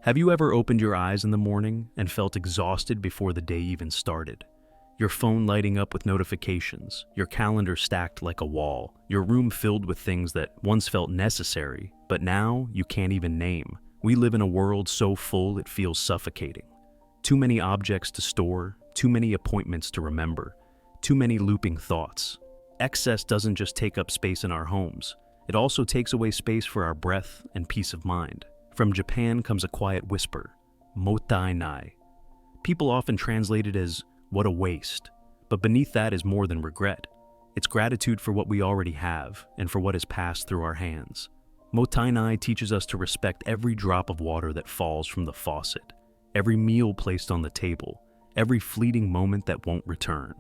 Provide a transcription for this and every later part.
Have you ever opened your eyes in the morning and felt exhausted before the day even started? Your phone lighting up with notifications, your calendar stacked like a wall, your room filled with things that once felt necessary, but now you can't even name. We live in a world so full it feels suffocating. Too many objects to store, too many appointments to remember, too many looping thoughts. Excess doesn't just take up space in our homes, it also takes away space for our breath and peace of mind. From Japan comes a quiet whisper, Mottainai. People often translate it as, what a waste. But beneath that is more than regret. It's gratitude for what we already have and for what has passed through our hands. Mottainai teaches us to respect every drop of water that falls from the faucet, every meal placed on the table, every fleeting moment that won't return.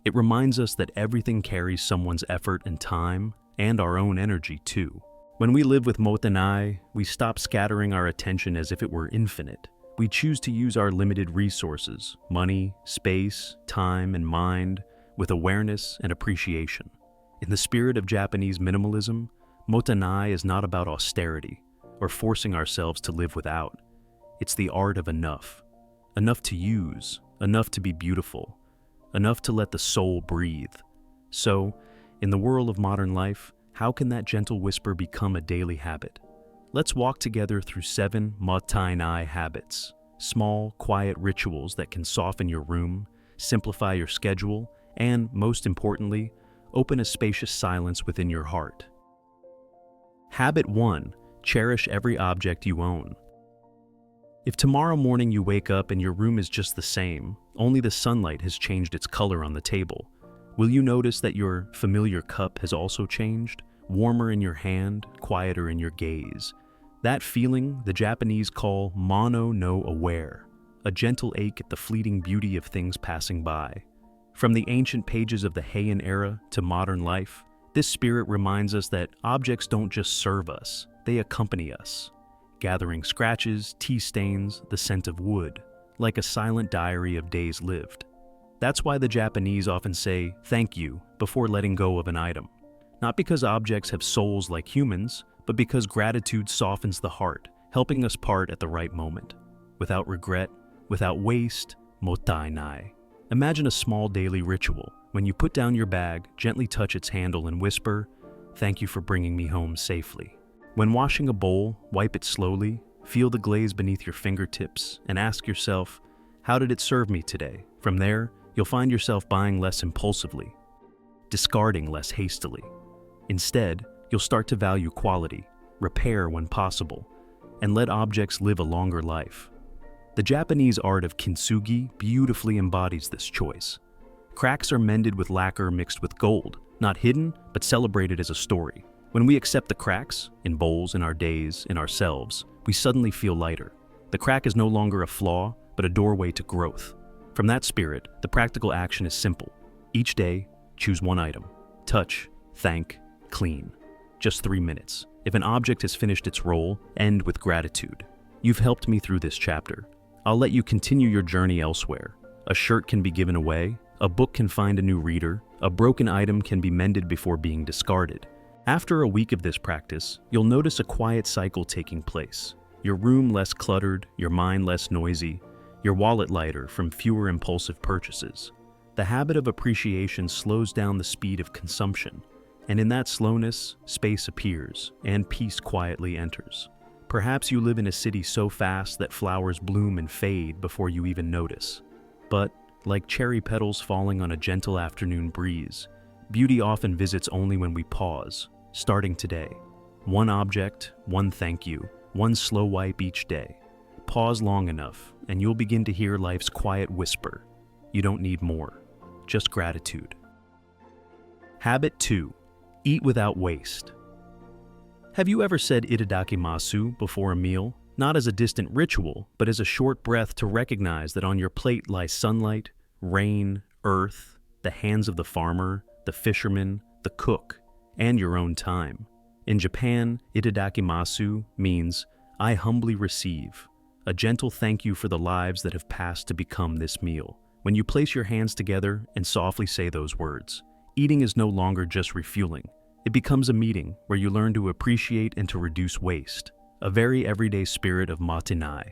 It reminds us that everything carries someone's effort and time, and our own energy too. When we live with Mottainai, we stop scattering our attention as if it were infinite. We choose to use our limited resources, money, space, time, and mind, with awareness and appreciation. In the spirit of Japanese minimalism, Mottainai is not about austerity or forcing ourselves to live without. It's the art of enough. Enough to use, enough to be beautiful, enough to let the soul breathe. So, in the whirl of modern life, how can that gentle whisper become a daily habit? Let's walk together through 7 Mottainai habits, small, quiet rituals that can soften your room, simplify your schedule, and, most importantly, open a spacious silence within your heart. Habit 1. Cherish every object you own. If tomorrow morning you wake up and your room is just the same, only the sunlight has changed its color on the table, will you notice that your familiar cup has also changed? Warmer in your hand, quieter in your gaze. That feeling the Japanese call mono no aware, a gentle ache at the fleeting beauty of things passing by. From the ancient pages of the Heian era to modern life, this spirit reminds us that objects don't just serve us, they accompany us, gathering scratches, tea stains, the scent of wood, like a silent diary of days lived. That's why the Japanese often say thank you before letting go of an item. Not because objects have souls like humans, but because gratitude softens the heart, helping us part at the right moment. Without regret, without waste, Mottainai. Imagine a small daily ritual. When you put down your bag, gently touch its handle and whisper, "Thank you for bringing me home safely." When washing a bowl, wipe it slowly, feel the glaze beneath your fingertips, and ask yourself, how did it serve me today? From there, you'll find yourself buying less impulsively, discarding less hastily. Instead, you'll start to value quality, repair when possible, and let objects live a longer life. The Japanese art of kintsugi beautifully embodies this choice. Cracks are mended with lacquer mixed with gold, not hidden, but celebrated as a story. When we accept the cracks, in bowls, in our days, in ourselves, we suddenly feel lighter. The crack is no longer a flaw, but a doorway to growth. From that spirit, the practical action is simple. Each day, choose one item. Touch, thank, clean. Just 3 minutes. If an object has finished its role, end with gratitude. You've helped me through this chapter. I'll let you continue your journey elsewhere. A shirt can be given away, a book can find a new reader, a broken item can be mended before being discarded. After a week of this practice, you'll notice a quiet cycle taking place. Your room less cluttered, your mind less noisy, your wallet lighter from fewer impulsive purchases. The habit of appreciation slows down the speed of consumption, and in that slowness, space appears, and peace quietly enters. Perhaps you live in a city so fast that flowers bloom and fade before you even notice. But, like cherry petals falling on a gentle afternoon breeze, beauty often visits only when we pause, starting today. One object, one thank you, one slow wipe each day. Pause long enough, and you'll begin to hear life's quiet whisper. You don't need more, just gratitude. Habit 2. Eat without waste. Have you ever said itadakimasu before a meal? Not as a distant ritual, but as a short breath to recognize that on your plate lies sunlight, rain, earth, the hands of the farmer, the fisherman, the cook, and your own time. In Japan, itadakimasu means, I humbly receive, a gentle thank you for the lives that have passed to become this meal. When you place your hands together and softly say those words, eating is no longer just refueling. It becomes a meeting where you learn to appreciate and to reduce waste, a very everyday spirit of Mottainai.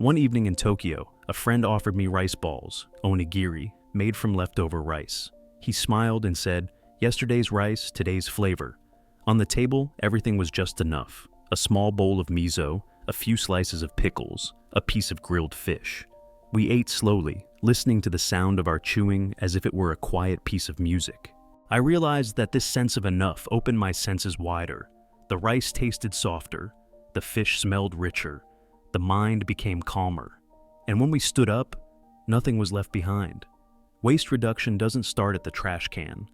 One evening in Tokyo, a friend offered me rice balls, onigiri, made from leftover rice. He smiled and said, "Yesterday's rice, today's flavor." On the table, everything was just enough. A small bowl of miso, a few slices of pickles, a piece of grilled fish. We ate slowly, listening to the sound of our chewing as if it were a quiet piece of music. I realized that this sense of enough opened my senses wider. The rice tasted softer, the fish smelled richer, the mind became calmer. And when we stood up, nothing was left behind. Waste reduction doesn't start at the trash can.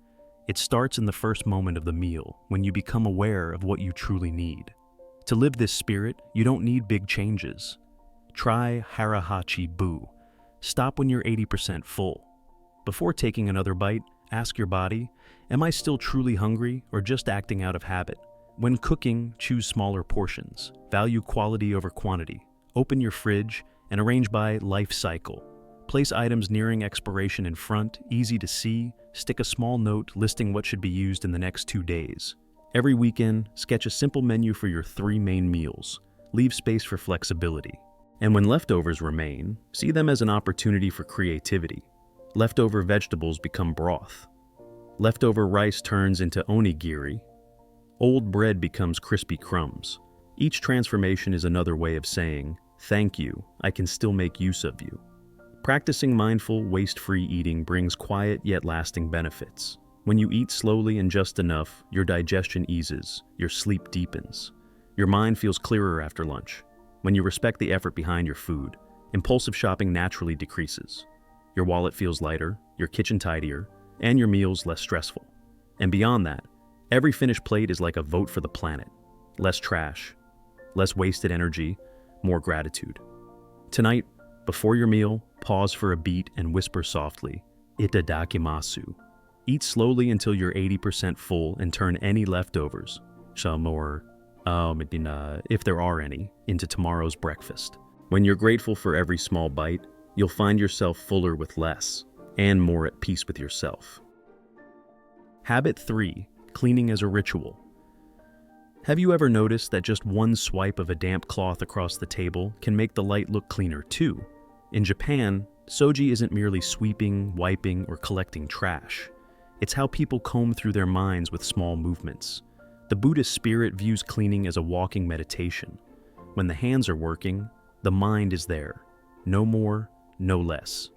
It starts in the first moment of the meal, when you become aware of what you truly need. To live this spirit, you don't need big changes. Try harahachi bu. Stop when you're 80% full. Before taking another bite, ask your body, am I still truly hungry or just acting out of habit? When cooking, choose smaller portions. Value quality over quantity. Open your fridge and arrange by life cycle. Place items nearing expiration in front, easy to see. Stick a small note listing what should be used in the next 2 days. Every weekend, sketch a simple menu for your 3 main meals. Leave space for flexibility. And when leftovers remain, see them as an opportunity for creativity. Leftover vegetables become broth. Leftover rice turns into onigiri. Old bread becomes crispy crumbs. Each transformation is another way of saying, "Thank you, I can still make use of you." Practicing mindful, waste-free eating brings quiet yet lasting benefits. When you eat slowly and just enough, your digestion eases, your sleep deepens. Your mind feels clearer after lunch. When you respect the effort behind your food, impulsive shopping naturally decreases. Your wallet feels lighter, your kitchen tidier, and your meals less stressful. And beyond that, every finished plate is like a vote for the planet. Less trash, less wasted energy, more gratitude. Tonight, before your meal, pause for a beat and whisper softly, "Itadakimasu." Eat slowly until you're 80% full and turn any leftovers, if there are any, into tomorrow's breakfast. When you're grateful for every small bite, you'll find yourself fuller with less and more at peace with yourself. Habit 3, cleaning as a ritual. Have you ever noticed that just one swipe of a damp cloth across the table can make the light look cleaner too? In Japan, soji isn't merely sweeping, wiping, or collecting trash. It's how people comb through their minds with small movements. The Buddhist spirit views cleaning as a walking meditation. When the hands are working, the mind is there. No more, no less.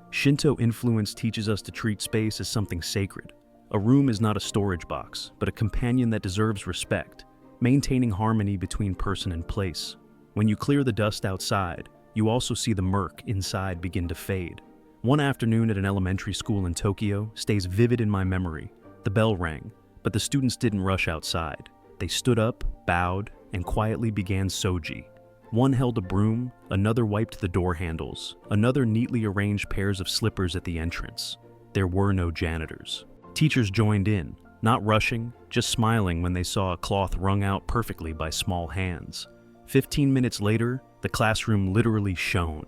Shinto influence teaches us to treat space as something sacred. A room is not a storage box, but a companion that deserves respect, maintaining harmony between person and place. When you clear the dust outside, you also see the murk inside begin to fade. One afternoon at an elementary school in Tokyo stays vivid in my memory. The bell rang, but the students didn't rush outside. They stood up, bowed, and quietly began soji. One held a broom, another wiped the door handles, another neatly arranged pairs of slippers at the entrance. There were no janitors. Teachers joined in, not rushing, just smiling when they saw a cloth wrung out perfectly by small hands. 15 minutes later, the classroom literally shone.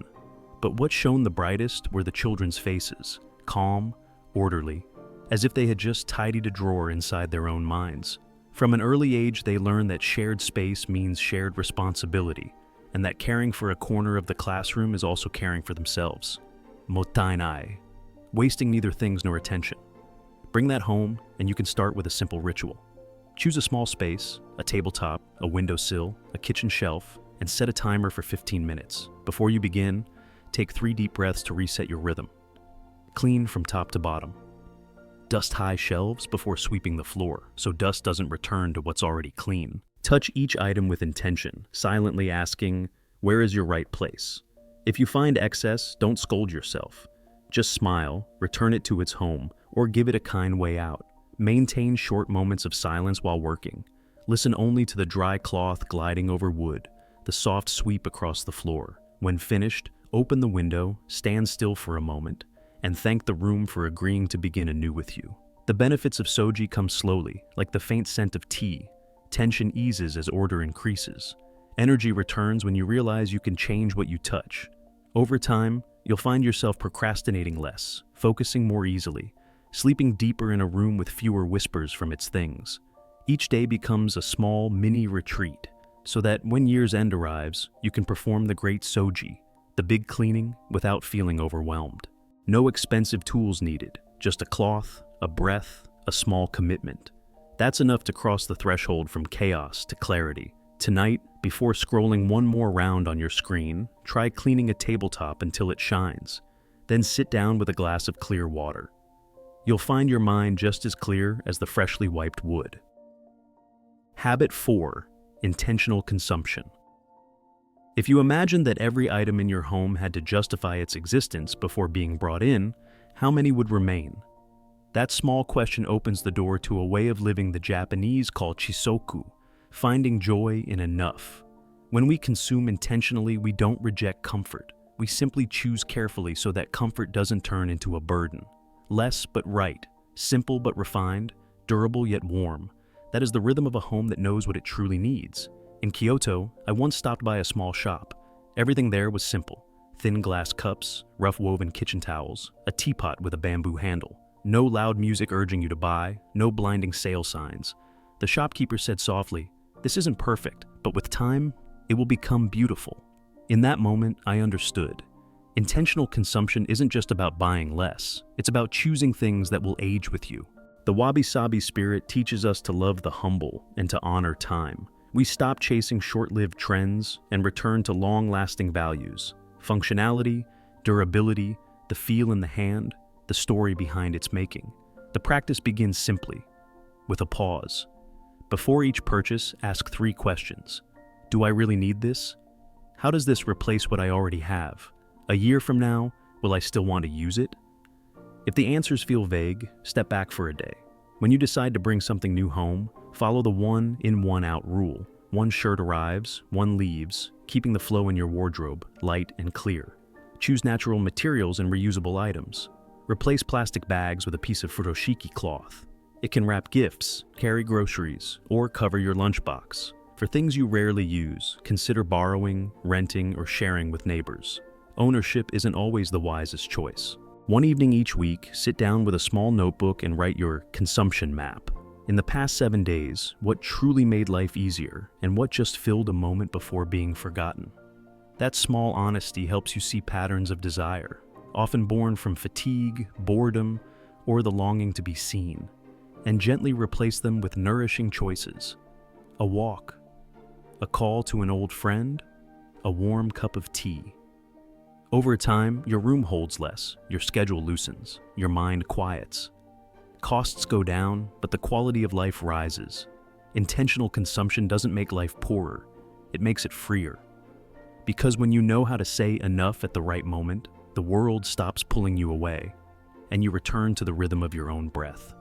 But what shone the brightest were the children's faces, calm, orderly, as if they had just tidied a drawer inside their own minds. From an early age, they learned that shared space means shared responsibility, and that caring for a corner of the classroom is also caring for themselves. Mottainai, wasting neither things nor attention. Bring that home, and you can start with a simple ritual. Choose a small space, a tabletop, a windowsill, a kitchen shelf, and set a timer for 15 minutes. Before you begin, take 3 deep breaths to reset your rhythm. Clean from top to bottom. Dust high shelves before sweeping the floor, so dust doesn't return to what's already clean. Touch each item with intention, silently asking, "Where is your right place?" If you find excess, don't scold yourself. Just smile, return it to its home, or give it a kind way out. Maintain short moments of silence while working. Listen only to the dry cloth gliding over wood, the soft sweep across the floor. When finished, open the window, stand still for a moment, and thank the room for agreeing to begin anew with you. The benefits of soji come slowly, like the faint scent of tea. Tension eases as order increases. Energy returns when you realize you can change what you touch. Over time, you'll find yourself procrastinating less, focusing more easily, sleeping deeper in a room with fewer whispers from its things. Each day becomes a small, mini retreat, so that when year's end arrives, you can perform the great soji, The big cleaning without feeling overwhelmed. No expensive tools needed, just a cloth, a breath, a small commitment. That's enough to cross the threshold from chaos to clarity. Tonight, before scrolling one more round on your screen, try cleaning a tabletop until it shines. Then sit down with a glass of clear water. You'll find your mind just as clear as the freshly wiped wood. Habit 4. Intentional consumption. If you imagine that every item in your home had to justify its existence before being brought in, how many would remain? That small question opens the door to a way of living the Japanese call chisoku, finding joy in enough. When we consume intentionally, we don't reject comfort. We simply choose carefully so that comfort doesn't turn into a burden. Less but right, simple but refined, durable yet warm. That is the rhythm of a home that knows what it truly needs. In Kyoto, I once stopped by a small shop. Everything there was simple. Thin glass cups, rough woven kitchen towels, a teapot with a bamboo handle. No loud music urging you to buy, no blinding sale signs. The shopkeeper said softly, "This isn't perfect, but with time, it will become beautiful." In that moment, I understood. Intentional consumption isn't just about buying less. It's about choosing things that will age with you. The wabi-sabi spirit teaches us to love the humble and to honor time. We stop chasing short-lived trends and return to long-lasting values. Functionality, durability, the feel in the hand, the story behind its making. The practice begins simply, with a pause. Before each purchase, ask 3 questions. Do I really need this? How does this replace what I already have? A year from now, will I still want to use it? If the answers feel vague, step back for a day. When you decide to bring something new home, follow the 1 in, 1 out rule. 1 shirt arrives, 1 leaves, keeping the flow in your wardrobe light and clear. Choose natural materials and reusable items. Replace plastic bags with a piece of furoshiki cloth. It can wrap gifts, carry groceries, or cover your lunchbox. For things you rarely use, consider borrowing, renting, or sharing with neighbors. Ownership isn't always the wisest choice. One evening each week, sit down with a small notebook and write your consumption map. In the past 7 days, what truly made life easier and what just filled a moment before being forgotten. That small honesty helps you see patterns of desire, often born from fatigue, boredom, or the longing to be seen, and gently replace them with nourishing choices. A walk, a call to an old friend, a warm cup of tea. Over time, your room holds less, your schedule loosens, your mind quiets. Costs go down, but the quality of life rises. Intentional consumption doesn't make life poorer, it makes it freer. Because when you know how to say enough at the right moment, the world stops pulling you away, and you return to the rhythm of your own breath.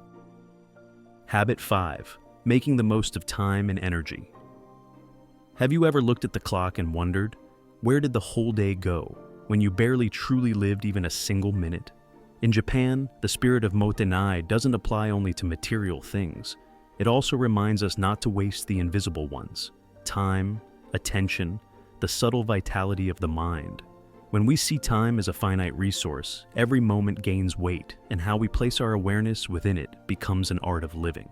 Habit 5. Making the most of time and energy. Have you ever looked at the clock and wondered, where did the whole day go, when you barely truly lived even a single minute? In Japan, the spirit of Mottainai doesn't apply only to material things. It also reminds us not to waste the invisible ones: time, attention, the subtle vitality of the mind. When we see time as a finite resource, every moment gains weight, and how we place our awareness within it becomes an art of living.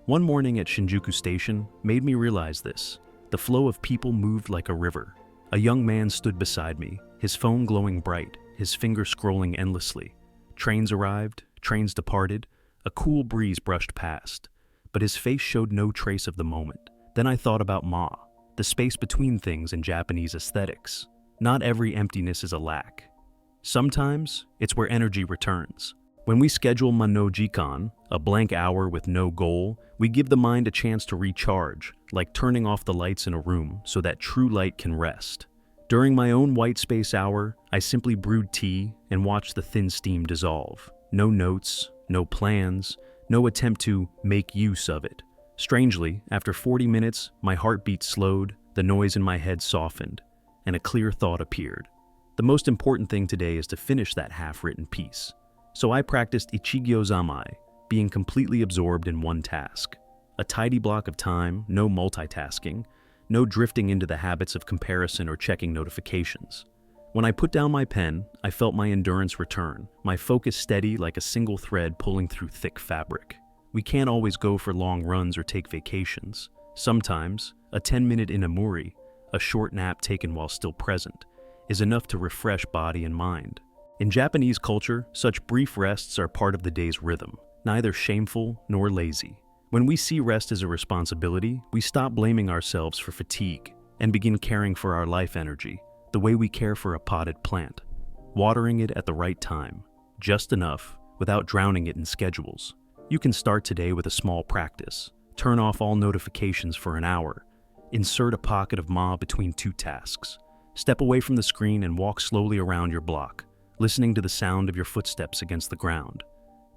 One morning at Shinjuku Station made me realize this. The flow of people moved like a river. A young man stood beside me, his phone glowing bright, his finger scrolling endlessly. Trains arrived, trains departed, a cool breeze brushed past, but his face showed no trace of the moment. Then I thought about Ma, the space between things in Japanese aesthetics. Not every emptiness is a lack. Sometimes, it's where energy returns. When we schedule Manojikan, a blank hour with no goal, we give the mind a chance to recharge, like turning off the lights in a room so that true light can rest. During my own white space hour, I simply brewed tea and watched the thin steam dissolve. No notes, no plans, no attempt to make use of it. Strangely, after 40 minutes, my heartbeat slowed, the noise in my head softened, and a clear thought appeared. The most important thing today is to finish that half-written piece. So I practiced ichigyo-zamai, being completely absorbed in one task. A tidy block of time, no multitasking, no drifting into the habits of comparison or checking notifications. When I put down my pen, I felt my endurance return, my focus steady like a single thread pulling through thick fabric. We can't always go for long runs or take vacations. Sometimes, a 10-minute inamuri, a short nap taken while still present, is enough to refresh body and mind. In Japanese culture, such brief rests are part of the day's rhythm, neither shameful nor lazy. When we see rest as a responsibility, we stop blaming ourselves for fatigue and begin caring for our life energy the way we care for a potted plant, watering it at the right time, just enough without drowning it in schedules. You can start today with a small practice. Turn off all notifications for an hour. Insert a pocket of ma between two tasks. Step away from the screen and walk slowly around your block, listening to the sound of your footsteps against the ground.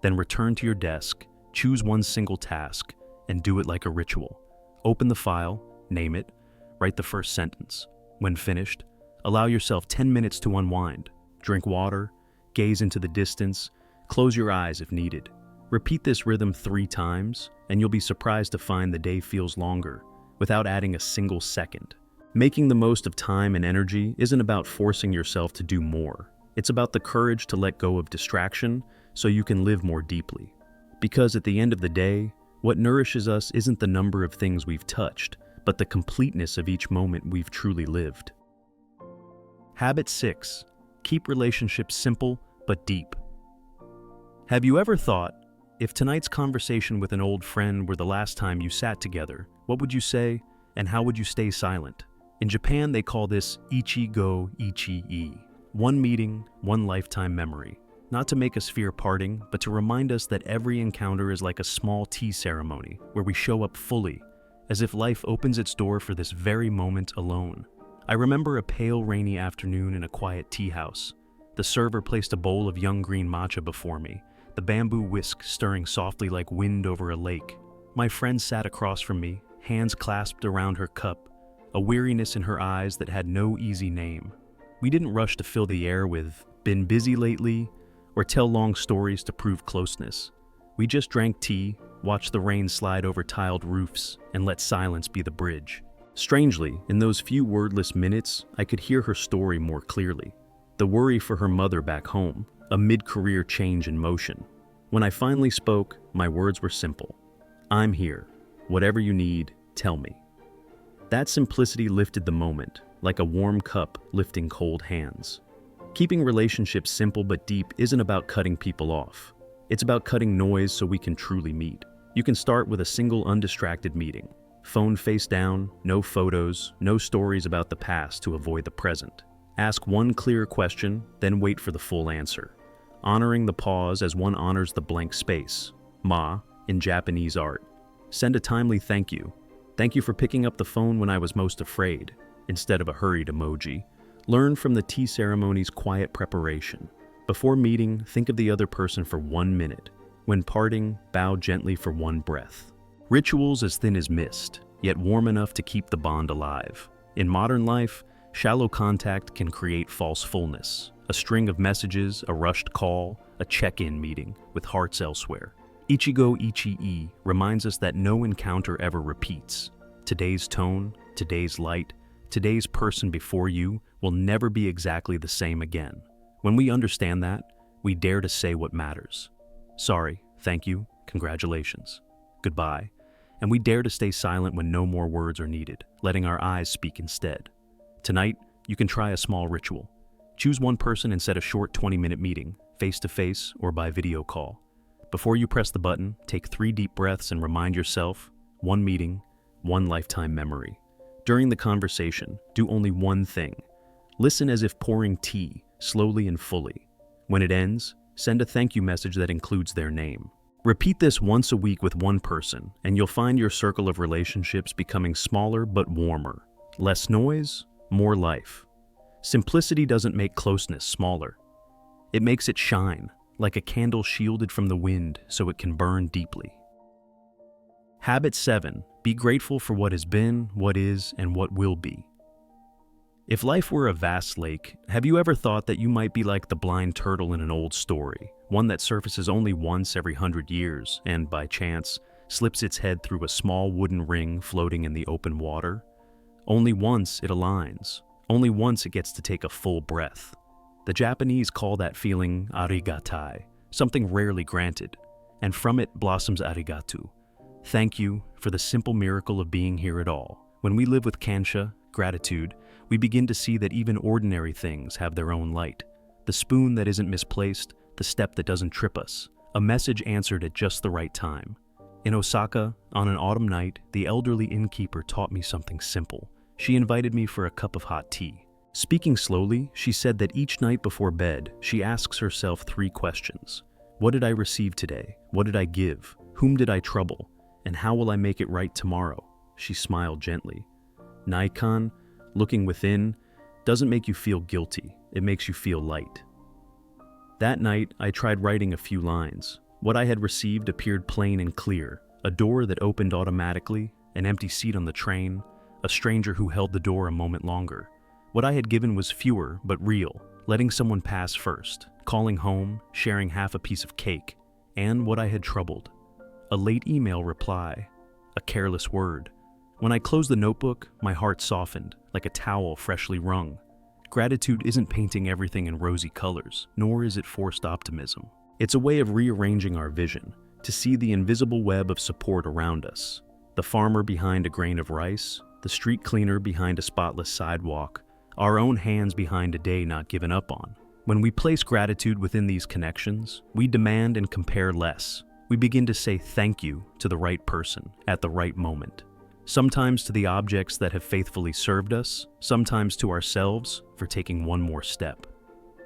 Then return to your desk, choose one single task, and do it like a ritual. Open the file, name it, write the first sentence. When finished, allow yourself 10 minutes to unwind. Drink water, gaze into the distance, close your eyes if needed. Repeat this rhythm 3 times, and you'll be surprised to find the day feels longer without adding a single second. Making the most of time and energy isn't about forcing yourself to do more. It's about the courage to let go of distraction so you can live more deeply. Because at the end of the day, what nourishes us isn't the number of things we've touched, but the completeness of each moment we've truly lived. Habit 6. Keep relationships simple but deep. Have you ever thought, if tonight's conversation with an old friend were the last time you sat together, what would you say, and how would you stay silent? In Japan, they call this ichi-go ichi-e. One meeting, one lifetime memory. Not to make us fear parting, but to remind us that every encounter is like a small tea ceremony where we show up fully, as if life opens its door for this very moment alone. I remember a pale rainy afternoon in a quiet tea house. The server placed a bowl of young green matcha before me, the bamboo whisk stirring softly like wind over a lake. My friend sat across from me, hands clasped around her cup, a weariness in her eyes that had no easy name. We didn't rush to fill the air with, "Been busy lately?" or tell long stories to prove closeness. We just drank tea, watched the rain slide over tiled roofs, and let silence be the bridge. Strangely, in those few wordless minutes, I could hear her story more clearly. The worry for her mother back home, a mid-career change in motion. When I finally spoke, my words were simple. "I'm here. Whatever you need, tell me." That simplicity lifted the moment, like a warm cup lifting cold hands. Keeping relationships simple but deep isn't about cutting people off. It's about cutting noise so we can truly meet. You can start with a single undistracted meeting. Phone face down, no photos, no stories about the past to avoid the present. Ask one clear question, then wait for the full answer. Honoring the pause as one honors the blank space. Ma, in Japanese art. Send a timely thank you. Thank you for picking up the phone when I was most afraid, instead of a hurried emoji. Learn from the tea ceremony's quiet preparation. Before meeting, think of the other person for 1 minute. When parting, bow gently for 1 breath. Rituals as thin as mist, yet warm enough to keep the bond alive. In modern life, shallow contact can create false fullness. A string of messages, a rushed call, a check-in meeting, with hearts elsewhere. Ichigo Ichi-e reminds us that no encounter ever repeats. Today's tone, today's light, today's person before you will never be exactly the same again. When we understand that, we dare to say what matters. Sorry, thank you, congratulations, goodbye, and we dare to stay silent when no more words are needed, letting our eyes speak instead. Tonight, you can try a small ritual. Choose one person and set a short 20-minute meeting, face-to-face or by video call. Before you press the button, take 3 deep breaths and remind yourself, one meeting, one lifetime memory. During the conversation, do only one thing. Listen as if pouring tea, slowly and fully. When it ends, send a thank you message that includes their name. Repeat this once a week with one person, and you'll find your circle of relationships becoming smaller but warmer. Less noise, more life. Simplicity doesn't make closeness smaller. It makes it shine, like a candle shielded from the wind so it can burn deeply. Habit 7. Be grateful for what has been, what is, and what will be. If life were a vast lake, have you ever thought that you might be like the blind turtle in an old story, one that surfaces only once every 100 years and, by chance, slips its head through a small wooden ring floating in the open water? Only once it aligns. Only once it gets to take a full breath. The Japanese call that feeling arigatai, something rarely granted, and from it blossoms arigatu. Thank you for the simple miracle of being here at all. When we live with kansha, gratitude, we begin to see that even ordinary things have their own light. The spoon that isn't misplaced, the step that doesn't trip us, a message answered at just the right time. In Osaka, on an autumn night, the elderly innkeeper taught me something simple. She invited me for a cup of hot tea. Speaking slowly, she said that each night before bed, she asks herself 3 questions. What did I receive today? What did I give? Whom did I trouble? And how will I make it right tomorrow? She smiled gently. Naikan, looking within, doesn't make you feel guilty. It makes you feel light. That night, I tried writing a few lines. What I had received appeared plain and clear. A door that opened automatically, an empty seat on the train, a stranger who held the door a moment longer. What I had given was fewer, but real, letting someone pass first, calling home, sharing half a piece of cake, and what I had troubled. A late email reply, a careless word. When I closed the notebook, my heart softened, like a towel freshly wrung. Gratitude isn't painting everything in rosy colors, nor is it forced optimism. It's a way of rearranging our vision, to see the invisible web of support around us. The farmer behind a grain of rice, the street cleaner behind a spotless sidewalk, our own hands behind a day not given up on. When we place gratitude within these connections, we demand and compare less. We begin to say thank you to the right person at the right moment. Sometimes to the objects that have faithfully served us, sometimes to ourselves for taking one more step.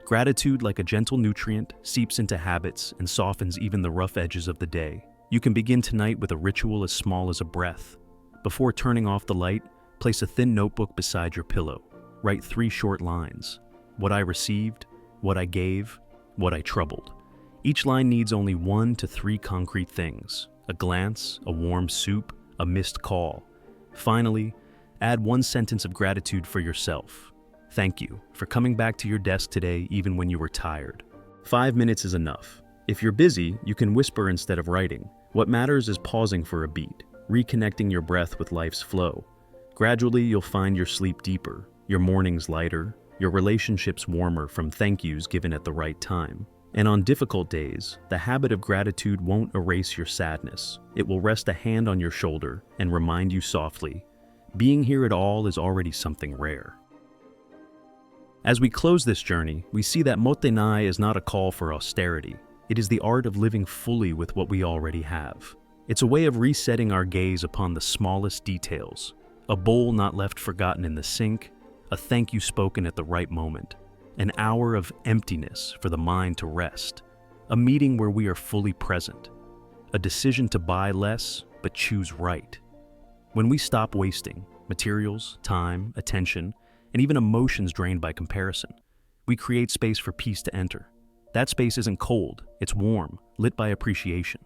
Gratitude, like a gentle nutrient, seeps into habits and softens even the rough edges of the day. You can begin tonight with a ritual as small as a breath. Before turning off the light, place a thin notebook beside your pillow. Write 3 short lines. What I received, what I gave, what I troubled. Each line needs only 1 to 3 concrete things: a glance, a warm soup, a missed call. Finally, add 1 sentence of gratitude for yourself. Thank you for coming back to your desk today even when you were tired. 5 minutes is enough. If you're busy, you can whisper instead of writing. What matters is pausing for a beat, reconnecting your breath with life's flow. Gradually, you'll find your sleep deeper, your mornings lighter, your relationships warmer from thank yous given at the right time. And on difficult days, the habit of gratitude won't erase your sadness. It will rest a hand on your shoulder and remind you softly, being here at all is already something rare. As we close this journey, we see that Mottainai is not a call for austerity. It is the art of living fully with what we already have. It's a way of resetting our gaze upon the smallest details. A bowl not left forgotten in the sink, a thank you spoken at the right moment, an hour of emptiness for the mind to rest, a meeting where we are fully present, a decision to buy less but choose right. When we stop wasting materials, time, attention, and even emotions drained by comparison, we create space for peace to enter. That space isn't cold, it's warm, lit by appreciation.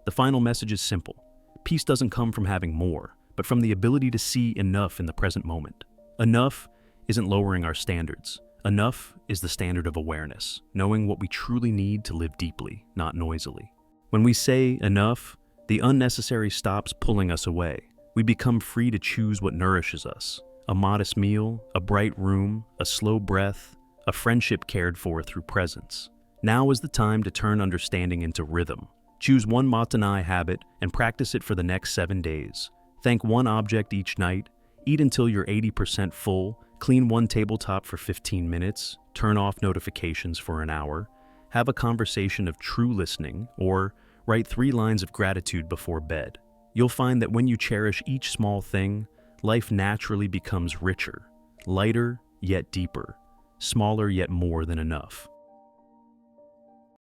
The final message is simple. Peace doesn't come from having more, but from the ability to see enough in the present moment. Enough isn't lowering our standards. Enough is the standard of awareness, knowing what we truly need to live deeply, not noisily. When we say enough, the unnecessary stops pulling us away. We become free to choose what nourishes us. A modest meal, a bright room, a slow breath, a friendship cared for through presence. Now is the time to turn understanding into rhythm. Choose one Mottainai habit and practice it for the next 7 days. Thank one object each night, eat until you're 80% full, clean one tabletop for 15 minutes, turn off notifications for an hour, have a conversation of true listening, or write 3 lines of gratitude before bed. You'll find that when you cherish each small thing, life naturally becomes richer, lighter yet deeper, smaller yet more than enough.